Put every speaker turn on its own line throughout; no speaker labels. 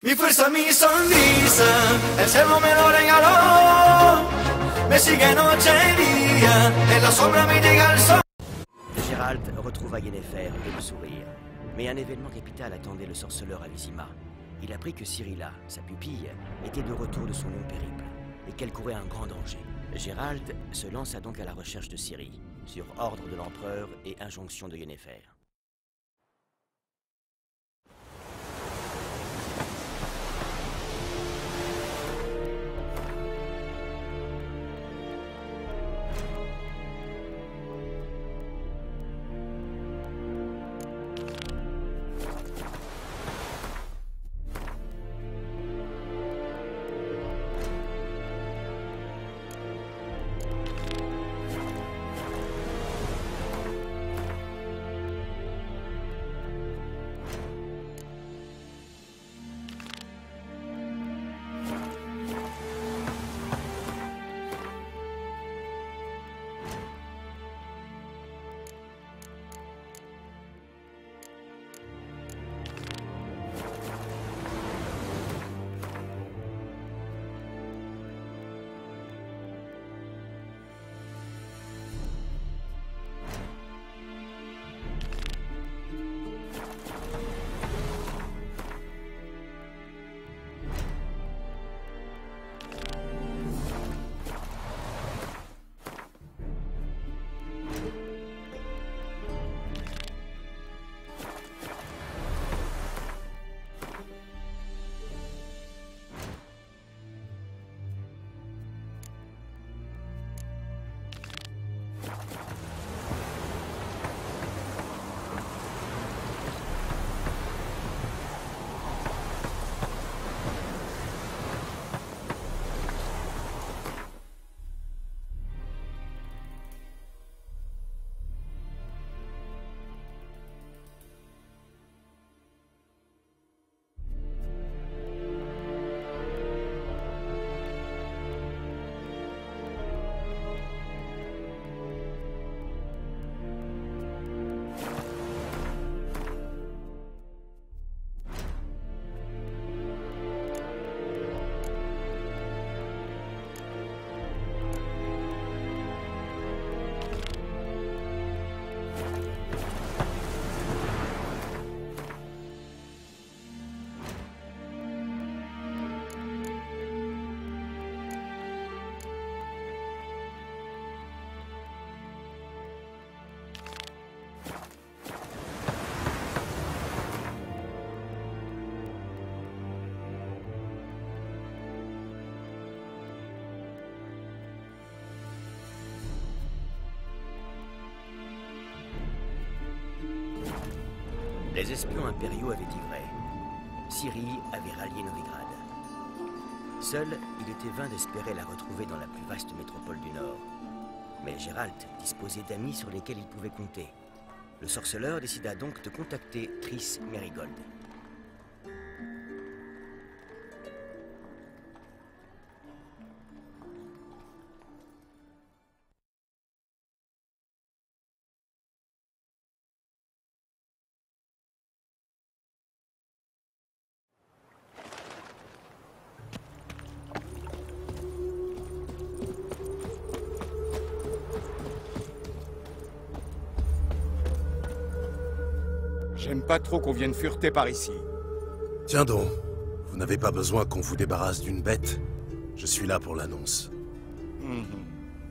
Mi fuerza, mi sonrisa, el cielo me lo regaló. Me sigue noche y día, en la sombra me llega el sol.
Geralt retrouva Yennefer et le sourire. Mais un événement capital attendait le sorceleur à Vizima. Il apprit que Cyrilla, sa pupille, était de retour de son long périple, et qu'elle courait un grand danger. Geralt se lança donc à la recherche de Ciri, sur ordre de l'empereur et injonction de Yennefer. Les espions impériaux avaient dit vrai. Ciri avait rallié Novigrad. Seul, il était vain d'espérer la retrouver dans la plus vaste métropole du Nord. Mais Geralt disposait d'amis sur lesquels il pouvait compter. Le sorceleur décida donc de contacter Triss Merigold.
J'aime pas trop qu'on vienne fureter par ici.
Tiens donc, vous n'avez pas besoin qu'on vous débarrasse d'une bête. Je suis là pour l'annonce.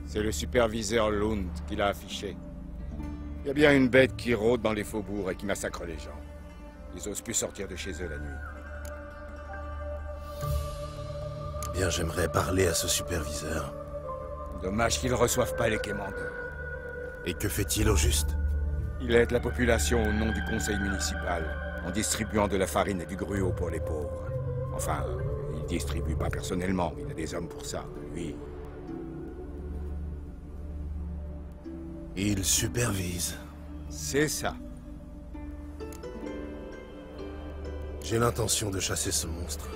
C'est le superviseur Lund qui l'a affiché. Il y a bien une bête qui rôde dans les faubourgs et qui massacre les gens. Ils osent plus sortir de chez eux la nuit.
Bien, j'aimerais parler à ce superviseur.
Dommage qu'ils ne reçoivent pas les quémandeurs.
Et que fait-il au juste?
Il aide la population au nom du conseil municipal, en distribuant de la farine et du gruau pour les pauvres. Enfin, il distribue pas personnellement, il a des hommes pour ça, lui.
Il supervise.
C'est ça.
J'ai l'intention de chasser ce monstre.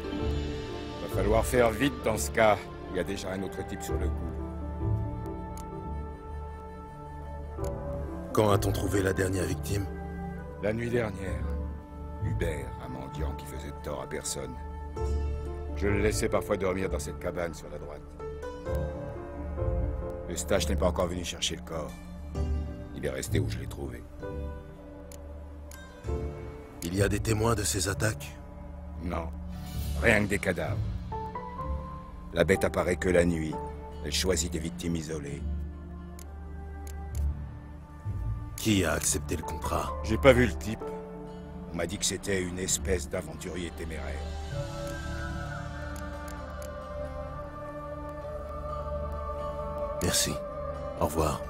Va falloir faire vite dans ce cas. Il y a déjà un autre type sur le coup.
Quand a-t-on trouvé la dernière victime?
La nuit dernière, Hubert, un mendiant qui faisait de tort à personne. Je le laissais parfois dormir dans cette cabane sur la droite. Eustache n'est pas encore venu chercher le corps. Il est resté où je l'ai trouvé.
Il y a des témoins de ces attaques?
Non, rien que des cadavres. La bête apparaît que la nuit. Elle choisit des victimes isolées.
Qui a accepté le contrat?
J'ai pas vu le type. On m'a dit que c'était une espèce d'aventurier téméraire.
Merci. Au revoir.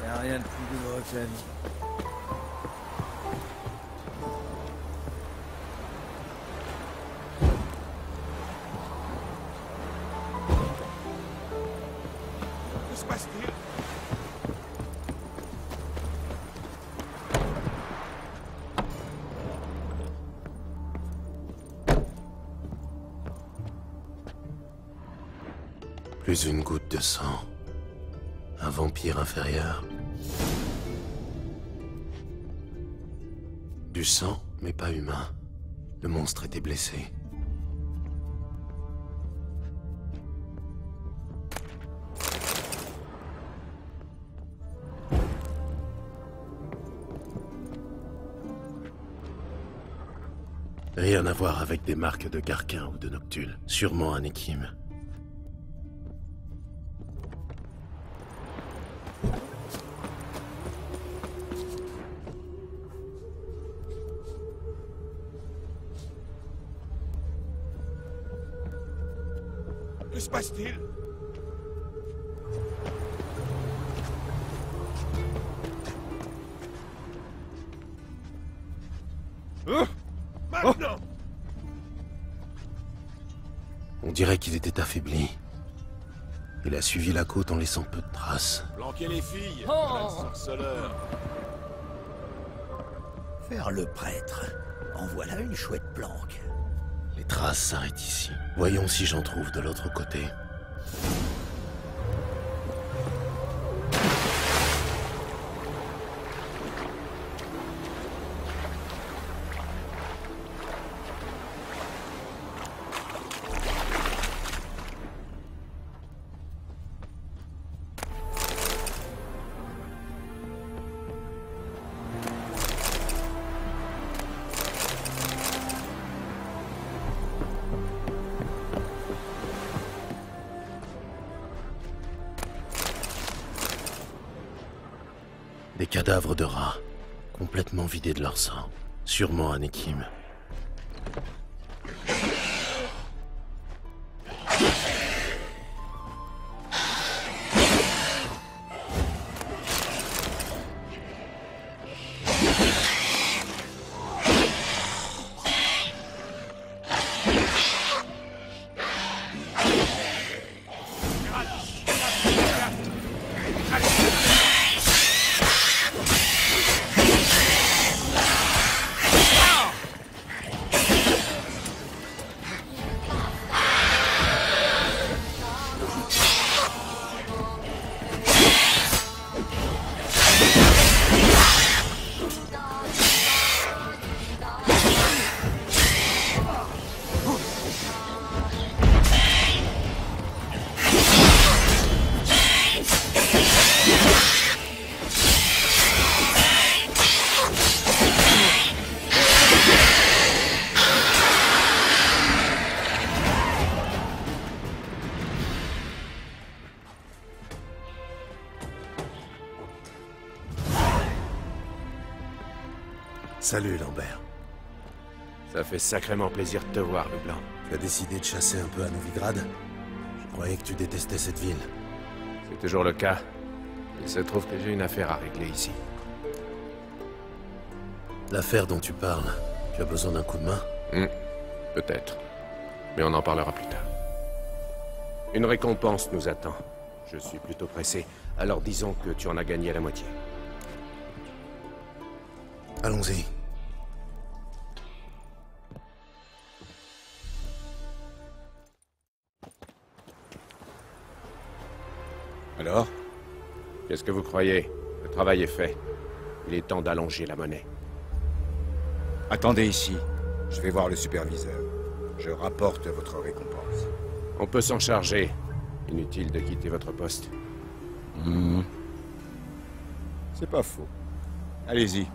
Y'a rien de plus douloureux que la vie.
Que se passe-t-il?
Plus une goutte de sang. Un vampire inférieur. Du sang, mais pas humain. Le monstre était blessé. Rien à voir avec des marques de Garquin ou de Noctul. Sûrement un équime.
Que se passe-t-il? Maintenant!
On dirait qu'il était affaibli. Il a suivi la côte en laissant peu de traces.
Planquez les filles, sorceleur.
Faire le prêtre. En voilà une chouette planque.
Les traces s'arrêtent ici. Voyons si j'en trouve de l'autre côté. Des cadavres de rats, complètement vidés de leur sang. Sûrement un équime. Salut, Lambert.
Ça fait sacrément plaisir de te voir, le blanc.
Tu as décidé de chasser un peu à Novigrad? Je croyais que tu détestais cette ville.
C'est toujours le cas. Il se trouve que j'ai une affaire à régler ici.
L'affaire dont tu parles, tu as besoin d'un coup de main?
Peut-être. Mais on en parlera plus tard. Une récompense nous attend. Je suis plutôt pressé, alors disons que tu en as gagné la moitié.
Allons-y.
Alors?
Qu'est-ce que vous croyez? Le travail est fait. Il est temps d'allonger la monnaie.
Attendez ici. Je vais voir le superviseur. Je rapporte votre récompense.
On peut s'en charger. Inutile de quitter votre poste.
C'est pas faux. Allez-y.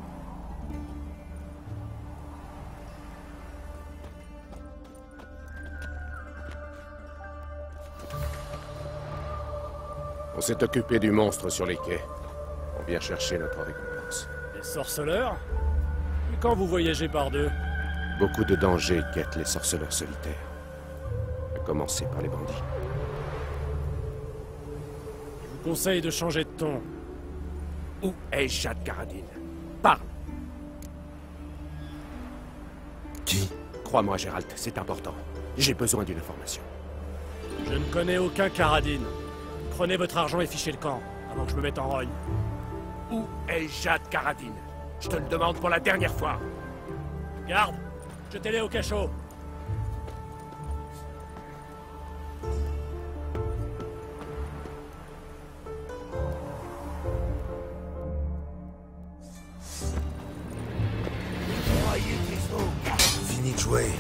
On s'est occupé du monstre sur les quais. On vient chercher notre récompense.
Les sorceleurs? Et quand vous voyagez par deux?
Beaucoup de dangers guettent les sorceleurs solitaires. À commencer par les bandits.
Je vous conseille de changer de ton.
Où est Jade Caradine? Parle!
Qui?
Crois-moi, Gérald, c'est important. J'ai besoin d'une information.
Je ne connais aucun Caradine. Prenez votre argent et fichez le camp, avant que je me mette en rogne.
Où est Jade Caradine? Je te le demande pour la dernière fois.
Garde! Jetez-les au cachot!
Fini de jouer.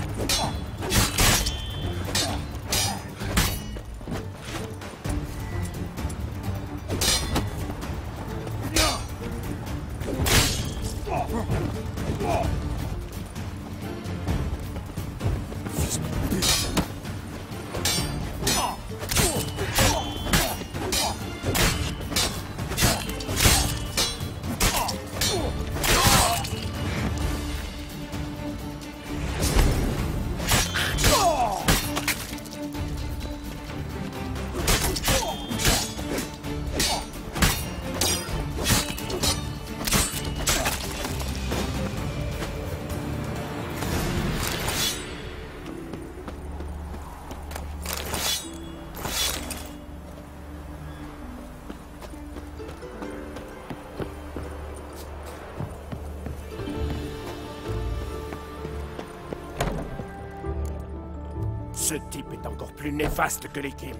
Ce type est encore plus néfaste que les Kim.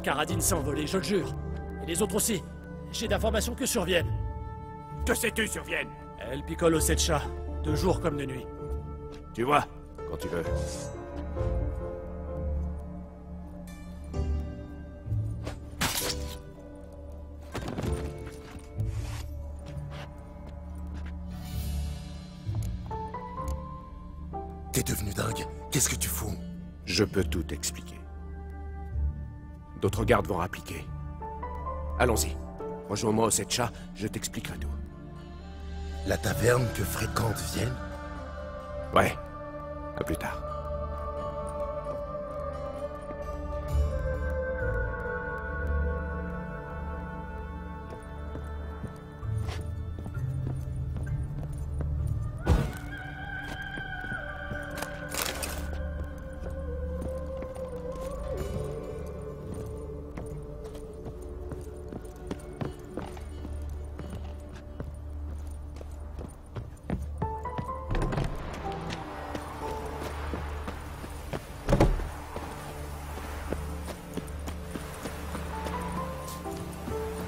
Caradine s'est envolé, je le jure. Et les autres aussi. J'ai d'informations que surviennent.
Que sais-tu sur Vienne?
Elle picole au 7 chats, de jour comme de nuit.
Tu vois, quand tu veux.
T'es devenu dingue. Qu'est-ce que tu fous?
Je peux tout expliquer. D'autres gardes vont appliquer. Allons-y. Rejoins-moi au 7 chats, je t'expliquerai tout.
La taverne que fréquente Vienne?
Ouais. À plus tard.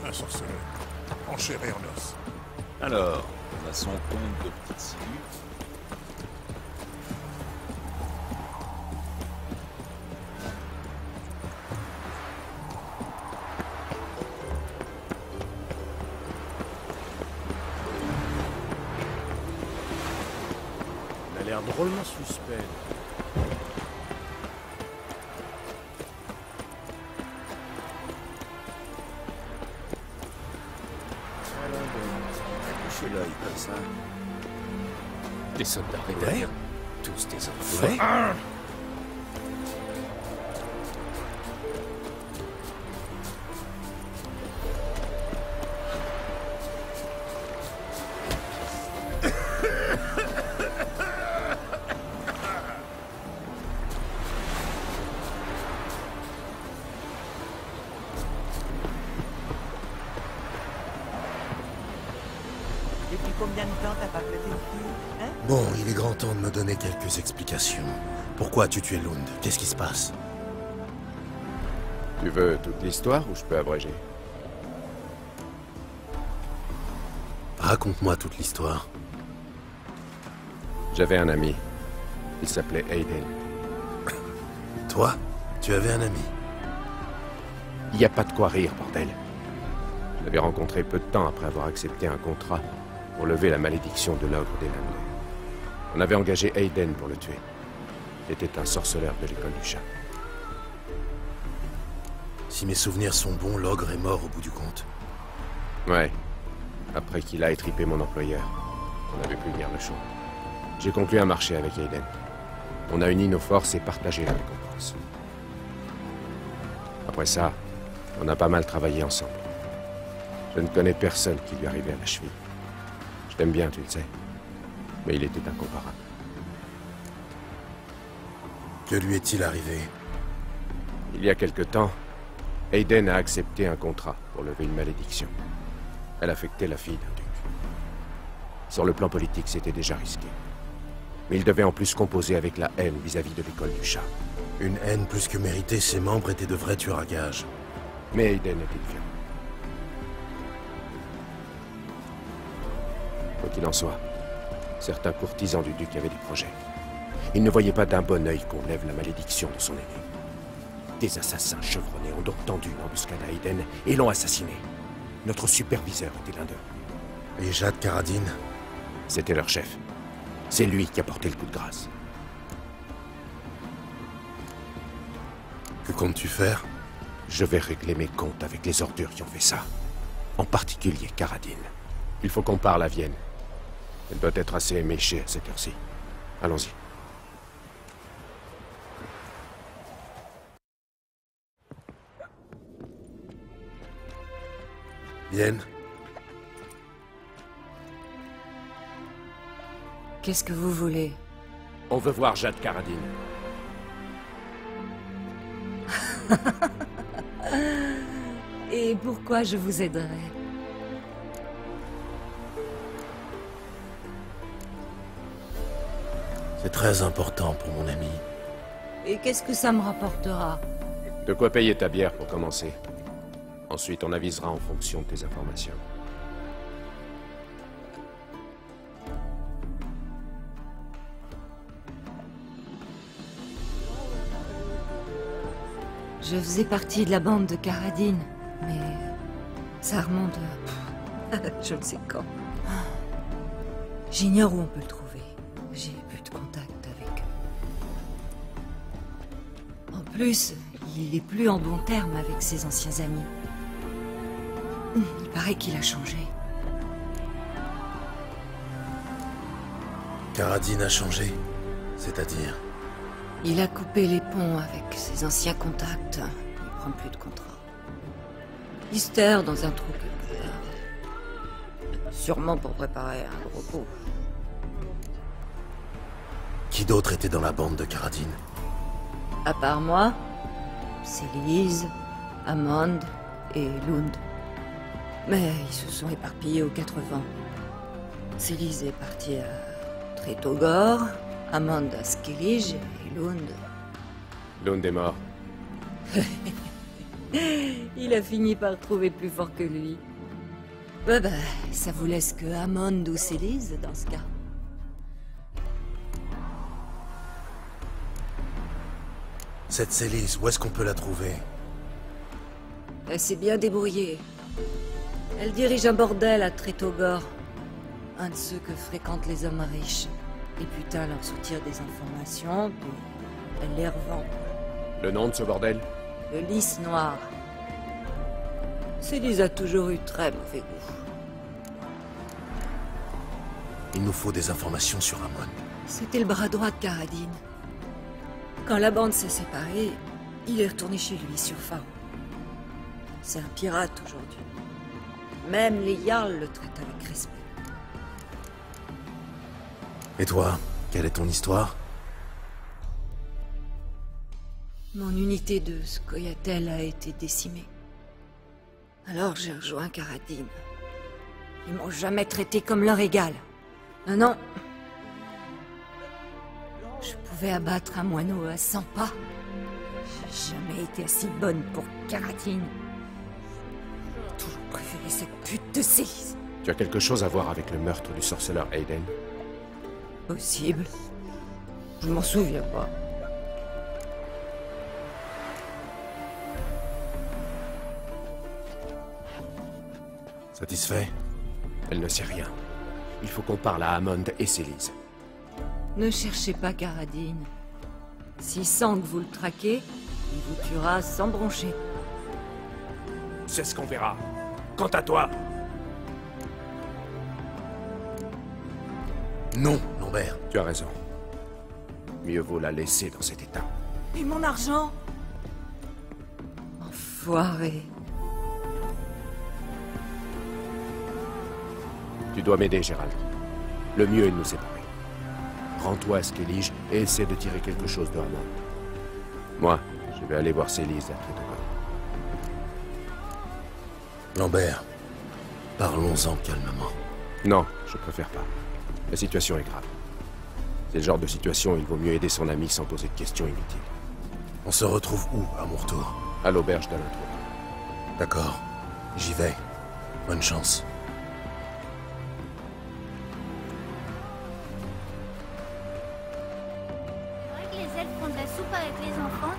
Un sorceleur, en chair et en os.
Alors, on a son compte de petite cellule.
Il a l'air drôlement suspect.
Couchez l'œil comme ça.
Des soldats
Ouais.
rétablis. Tous des enfants.
Ouais. Depuis combien de temps t'as pas flotté le cul, hein?
Bon, il est grand temps de me donner quelques explications. Pourquoi as-tu tué Lund? Qu'est-ce qui se passe?
Tu veux toute l'histoire ou je peux abréger?
Raconte-moi toute l'histoire.
J'avais un ami. Il s'appelait Aiden.
Toi? Tu avais un ami?
Il n'y a pas de quoi rire, bordel. Je l'avais rencontré peu de temps après avoir accepté un contrat pour lever la malédiction de l'ogre des Landes. On avait engagé Aiden pour le tuer. Il était un sorceleur de l'école du chat.
Si mes souvenirs sont bons, l'ogre est mort au bout du compte.
Ouais. Après qu'il a étripé mon employeur, on n'avait plus venir le show. J'ai conclu un marché avec Aiden. On a uni nos forces et partagé la récompense. Après ça, on a pas mal travaillé ensemble. Je ne connais personne qui lui arrivait à la cheville. Je t'aime bien, tu le sais. Mais il était incomparable.
Que lui est-il arrivé?
Il y a quelque temps, Aiden a accepté un contrat pour lever une malédiction. Elle affectait la fille d'un duc. Sur le plan politique, c'était déjà risqué. Mais il devait en plus composer avec la haine vis-à-vis de l'école du chat.
Une haine plus que méritée, ses membres étaient de vrais tueurs à gages.
Mais Aiden était différent. Quoi qu'il en soit, certains courtisans du duc avaient des projets. Ils ne voyaient pas d'un bon œil qu'on lève la malédiction de son aîné. Des assassins chevronnés ont donc tendu une embuscade à Aiden et l'ont assassiné. Notre superviseur était l'un d'eux.
Et Jad Karadin?
C'était leur chef. C'est lui qui a porté le coup de grâce.
Que comptes-tu faire?
Je vais régler mes comptes avec les ordures qui ont fait ça. En particulier Karadin. Il faut qu'on parle à Vienne. Elle doit être assez éméchée à cette heure-ci. Allons-y.
Vienne.
Qu'est-ce que vous voulez?
On veut voir Jad Karadin.
Et pourquoi je vous aiderai?
C'est très important pour mon ami.
Et qu'est-ce que ça me rapportera?
De quoi payer ta bière pour commencer. Ensuite, on avisera en fonction de tes informations.
Je faisais partie de la bande de Karadin, mais ça remonte je ne sais quand. J'ignore où on peut le trouver. J'ai plus de contact avec eux. En plus, il est plus en bon terme avec ses anciens amis. Il paraît qu'il a changé.
Karadin a changé, c'est-à-dire?
Il a coupé les ponts avec ses anciens contacts. Il prend plus de contrat. Il se terre dans un trou quelque part. Sûrement pour préparer un gros coup.
Qui d'autre était dans la bande de Karadin?
À part moi, Célise, Amand et Lund. Mais ils se sont éparpillés aux 4 vents. Célise est partie à Tretogor, Amand à Skellige et Lund.
Lund est mort.
Il a fini par trouver plus fort que lui. Bah, ça vous laisse que Amand ou Célise dans ce cas.
Cette Célise, où est-ce qu'on peut la trouver?
Elle s'est bien débrouillée. Elle dirige un bordel à Tretogor. Un de ceux que fréquentent les hommes riches. Les putains leur soutirent des informations, puis elle les revend.
Le nom de ce bordel?
Le lys noir. Célise a toujours eu très mauvais goût.
Il nous faut des informations sur Amon.
C'était le bras droit de Karadin. Quand la bande s'est séparée, il est retourné chez lui sur Faro. C'est un pirate aujourd'hui. Même les Jarls le traitent avec respect.
Et toi, quelle est ton histoire?
Mon unité de Scoia'tael a été décimée. Alors j'ai rejoint Karadin. Ils m'ont jamais traité comme leur égal. Non, non. Je pouvais abattre un moineau à 100 pas. J'ai jamais été assez bonne pour Karadin. J'ai toujours préféré cette pute de Célise.
Tu as quelque chose à voir avec le meurtre du sorceleur Aiden?
Possible. Je m'en souviens pas.
Satisfait?
Elle ne sait rien. Il faut qu'on parle à Hammond et Célise.
Ne cherchez pas Karadin. Si Sang vous le traquez, il vous tuera sans broncher.
C'est ce qu'on verra. Quant à toi...
Non, Lambert.
Tu as raison. Mieux vaut la laisser dans cet état.
Et mon argent? Enfoiré.
Tu dois m'aider, Gérald. Le mieux est de nous séparer. Rends-toi à Skellige et essaie de tirer quelque chose de Hammond. Moi, je vais aller voir Célise à Tretoga.
Lambert, parlons-en calmement.
Non, je préfère pas. La situation est grave. C'est le genre de situation où il vaut mieux aider son ami sans poser de questions inutiles.
On se retrouve où, à mon retour?
À l'auberge d'Alintro.
D'accord. J'y vais. Bonne chance.
C'est vrai que les elfes font de la soupe avec les enfants?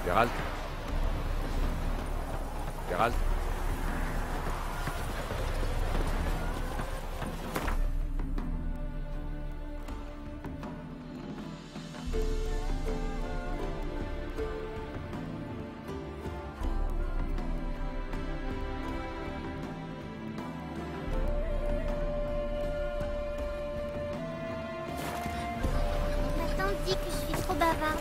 Gérald? Gérald?
Ma tante dit que je suis trop bavard.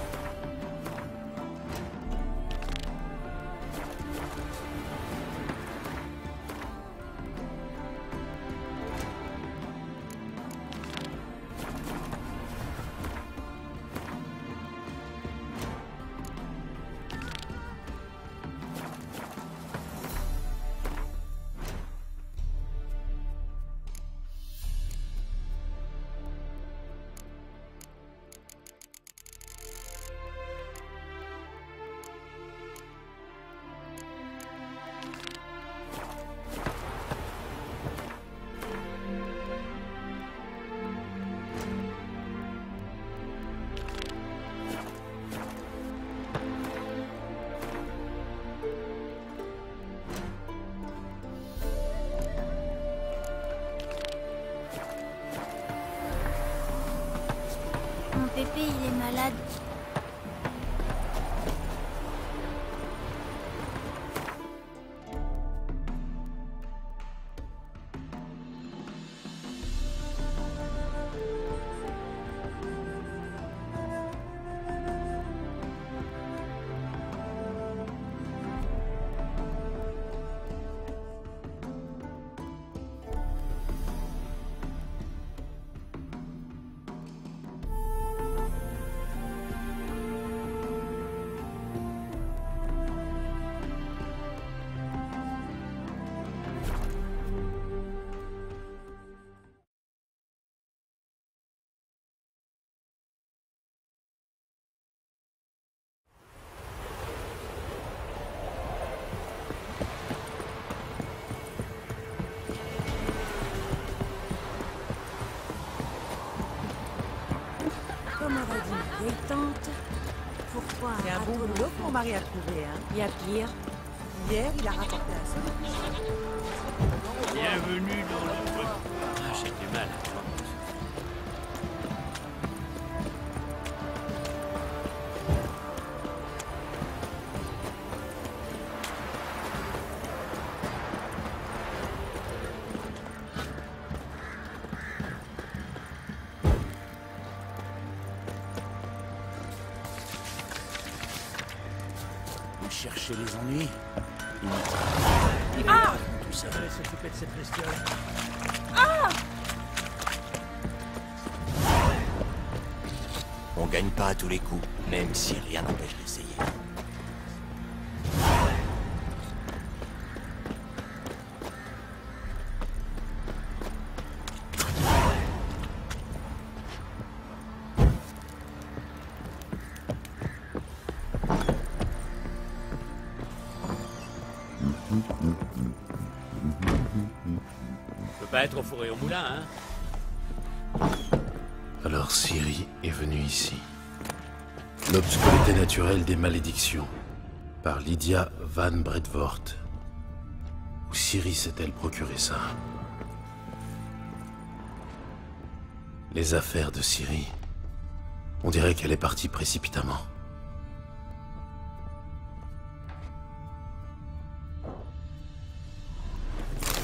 Mon pépé, il est malade.
Comme aurait dit ma vieille tante, pourquoi
C'est un bon boulot que mon mari a trouvé, hein.
Il y a pire.
Hier, il a rapporté un seul.
Bienvenue dans le... Ah, j'ai du mal.
Chercher les ennuis.
Ah! Tout ça, elle s'occuper de cette bestiole.
Ah!
On
On gagne pas à tous les coups, même si rien n'empêche d'essayer.
Je peux pas être au four et au moulin, hein?
Alors Ciri est venue ici. L'obscurité naturelle des malédictions, par Lydia Van Bredvoort. Où Ciri s'est-elle procuré ça? Les affaires de Ciri. On dirait qu'elle est partie précipitamment.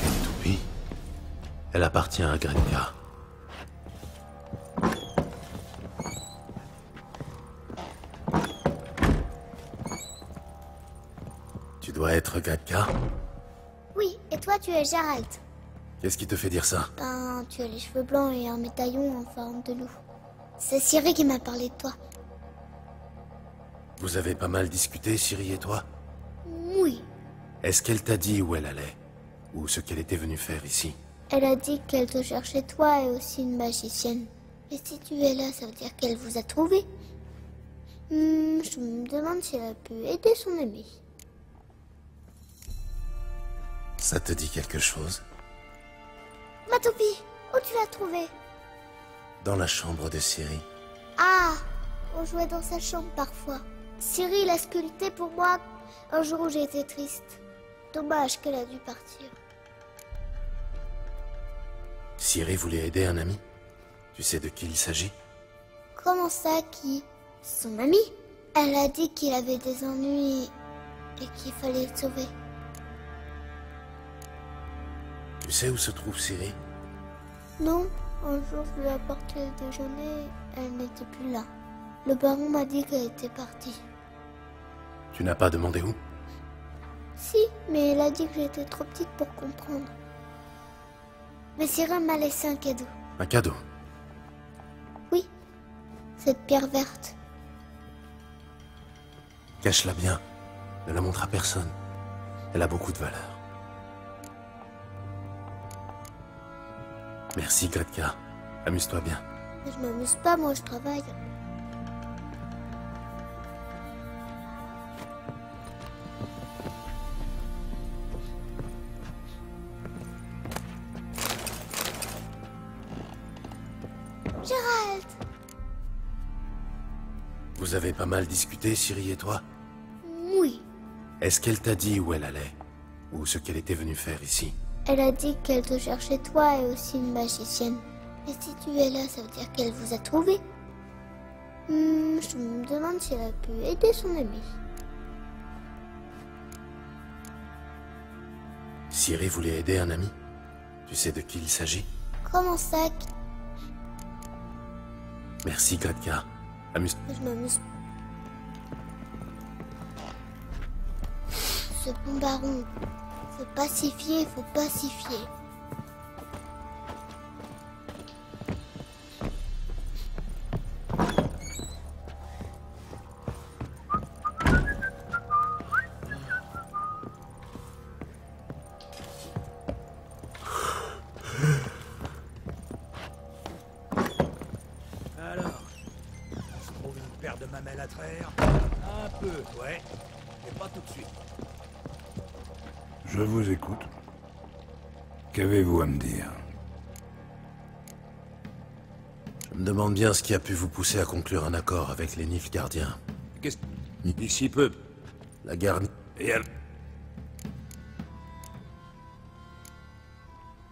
Une toupie. Elle appartient à Grenka. Tu dois être Grenka?
Oui, et toi tu es Geralt.
Qu'est-ce qui te fait dire ça?
Ben, tu as les cheveux blancs et un médaillon en forme de loup. C'est Ciri qui m'a parlé de toi.
Vous avez pas mal discuté, Ciri et toi?
Oui.
Est-ce qu'elle t'a dit où elle allait? Ou ce qu'elle était venue faire ici?
Elle a dit qu'elle te cherchait toi et aussi une magicienne. Et si tu es là, ça veut dire qu'elle vous a trouvé. Je me demande si elle a pu aider son ami.
Ça te dit quelque chose?
Ma toupie, où tu l'as trouvée?
Dans la chambre de Ciri.
Ah, on jouait dans sa chambre parfois. Ciri l'a sculptée pour moi un jour où j'ai été triste. Dommage qu'elle a dû partir.
Ciri voulait aider un ami? Tu sais de qui il s'agit?
Comment ça, qui? Son ami? Elle a dit qu'il avait des ennuis et qu'il fallait le sauver.
Tu sais où se trouve Ciri?
Non, un jour je lui ai apporté le déjeuner, elle n'était plus là. Le baron m'a dit qu'elle était partie.
Tu n'as pas demandé où?
Si, mais elle a dit que j'étais trop petite pour comprendre. Mais Ciri m'a laissé un cadeau.
Un cadeau?
Oui, cette pierre verte.
Cache-la bien. Ne la montre à personne. Elle a beaucoup de valeur. Merci, Gretka. Amuse-toi bien.
Mais je m'amuse pas, moi je travaille. Geralt!
Vous avez pas mal discuté, Ciri et toi?
Oui.
Est-ce qu'elle t'a dit où elle allait? Ou ce qu'elle était venue faire ici?
Elle a dit qu'elle te cherchait toi et aussi une magicienne. Et si tu es là, ça veut dire qu'elle vous a trouvé. Je me demande si elle a pu aider son ami.
Ciri voulait aider un ami? Tu sais de qui il s'agit?
Comment ça?
Merci, Gretka. Amuse...
Je m'amuse. Ce bon baron. Faut pacifier, faut pacifier.
Alors, on se trouve une paire de mamelles à traire? Un peu, ouais. Mais pas tout de suite.
Je vous écoute. Qu'avez-vous à me dire?
Je me demande bien ce qui a pu vous pousser à conclure un accord avec les Nilfgaardiens.
Qu'est-ce... D'ici peu.
La garni...
Et elle...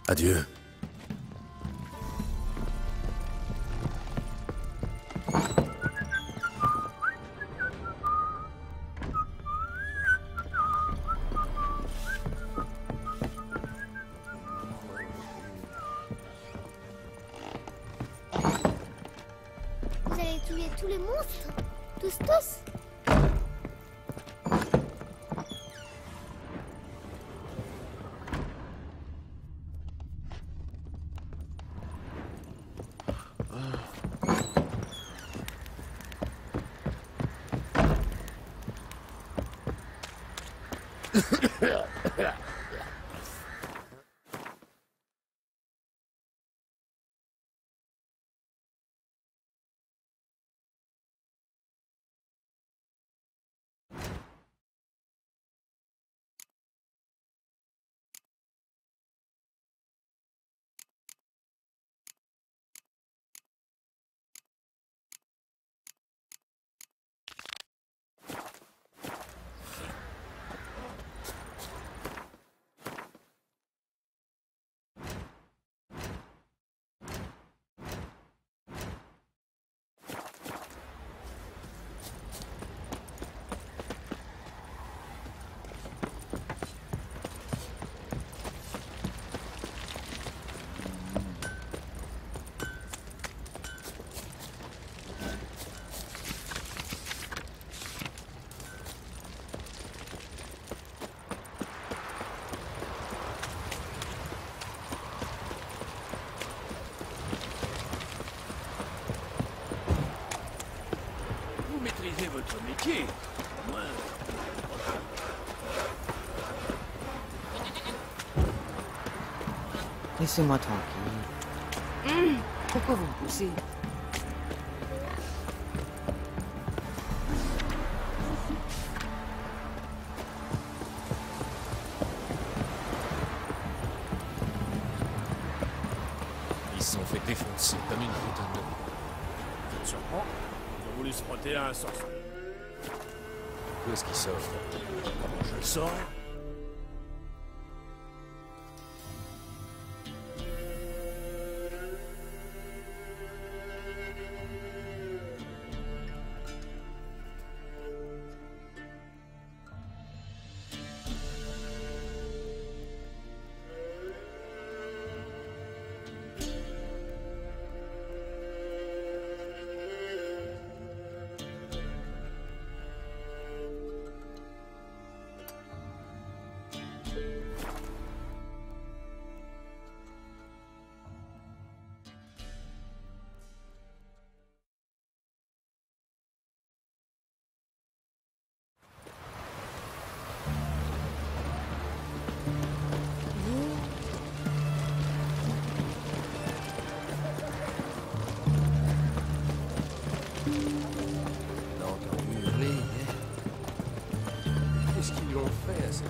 Adieu.
Vous allez tuer tous les monstres? Tous?
Vous maîtrisez votre métier. Moi...
Laissez-moi tranquille. Pourquoi vous me poussez?
Ils se sont fait défoncer comme une putain de... Ça me surprend. Ils ont voulu se frotter à un sorcier.
Où est-ce qu'il sort?
Comment je le sors?
Qu'est-ce qu'ils lui ont fait à cette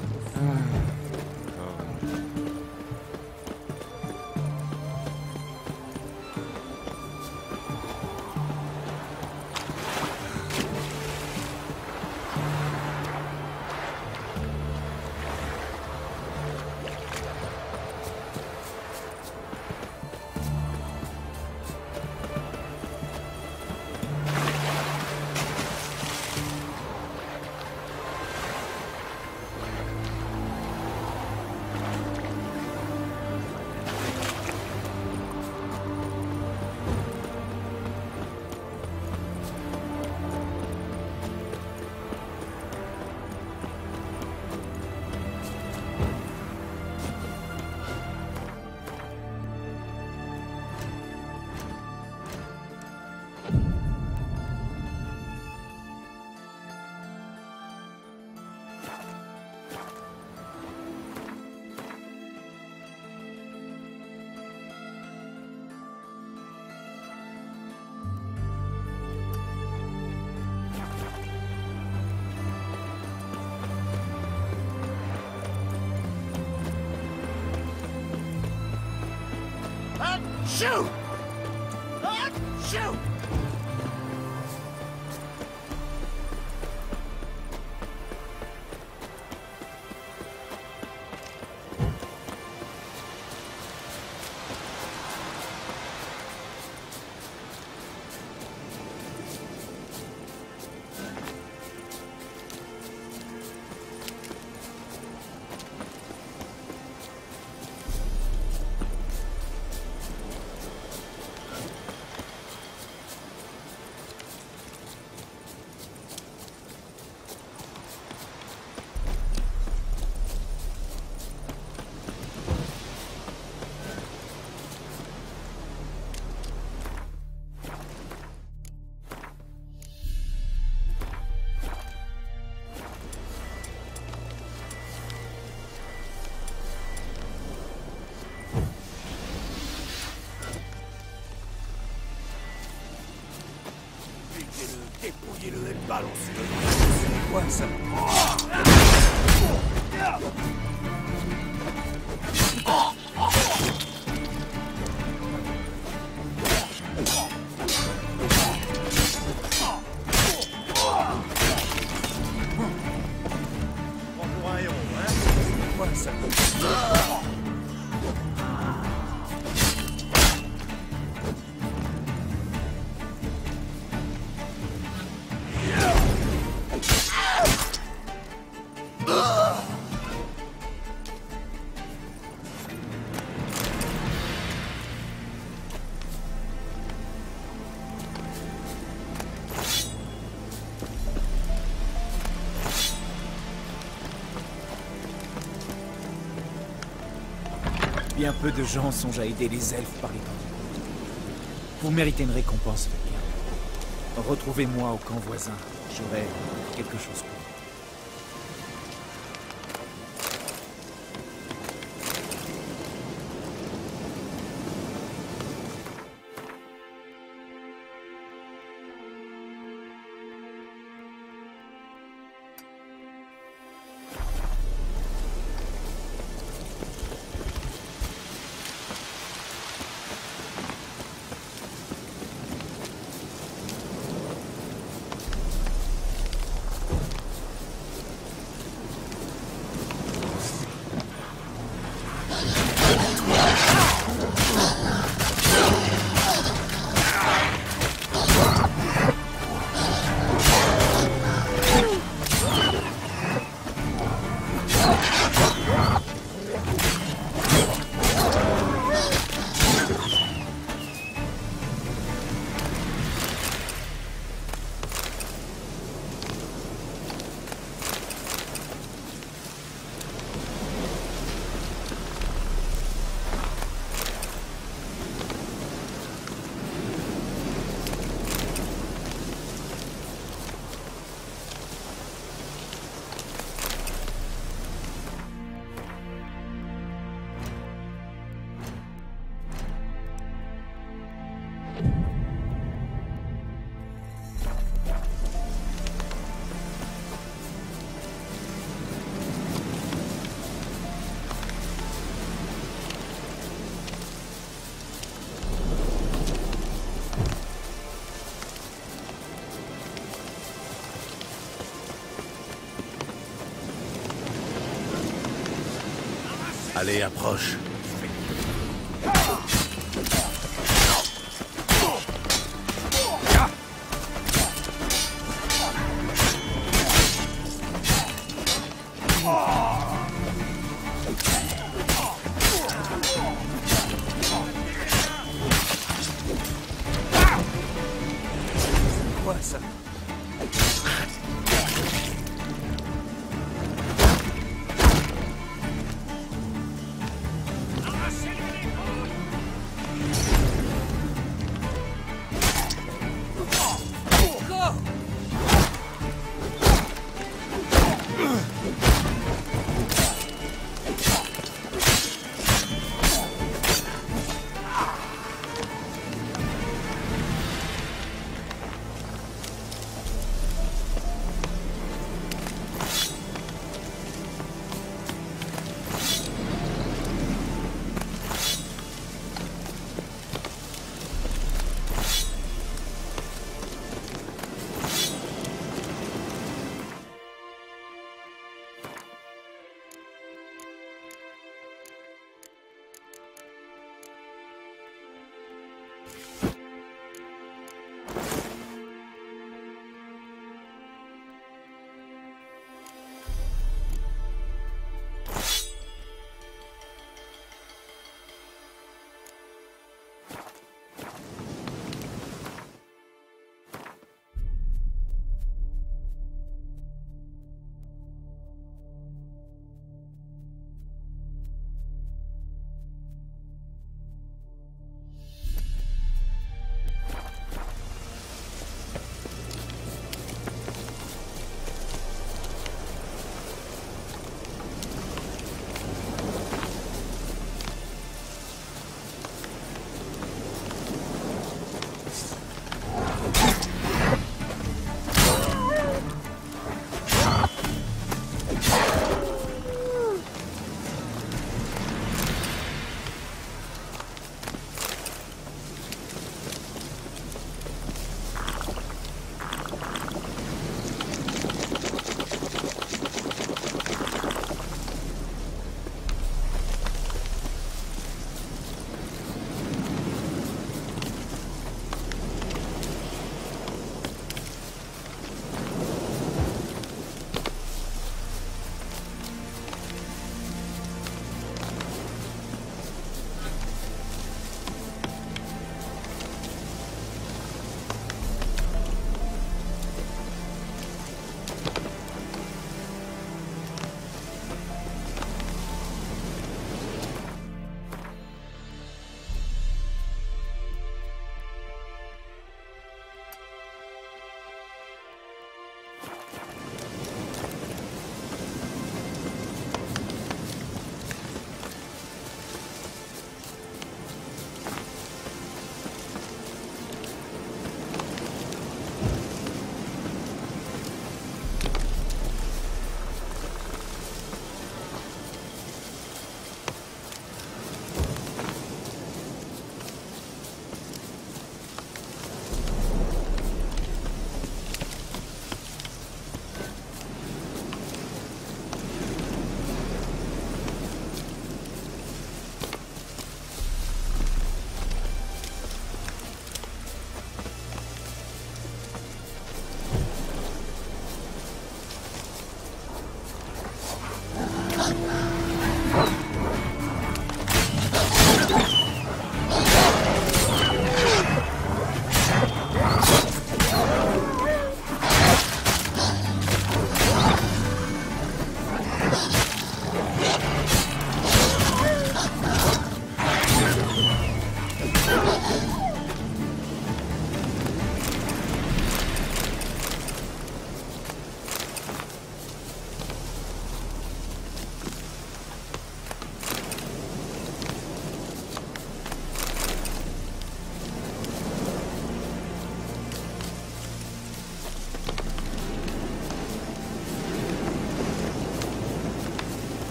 Shoot! Shoot!
Allons-y. C'est quoi ça?
Bonjour un héros, hein?
C'est quoi ça? Bien peu de gens songent à aider les elfes par les temps. Vous méritez une récompense, quelqu'un. Retrouvez-moi au camp voisin. J'aurai quelque chose pour vous.
Allez, approche.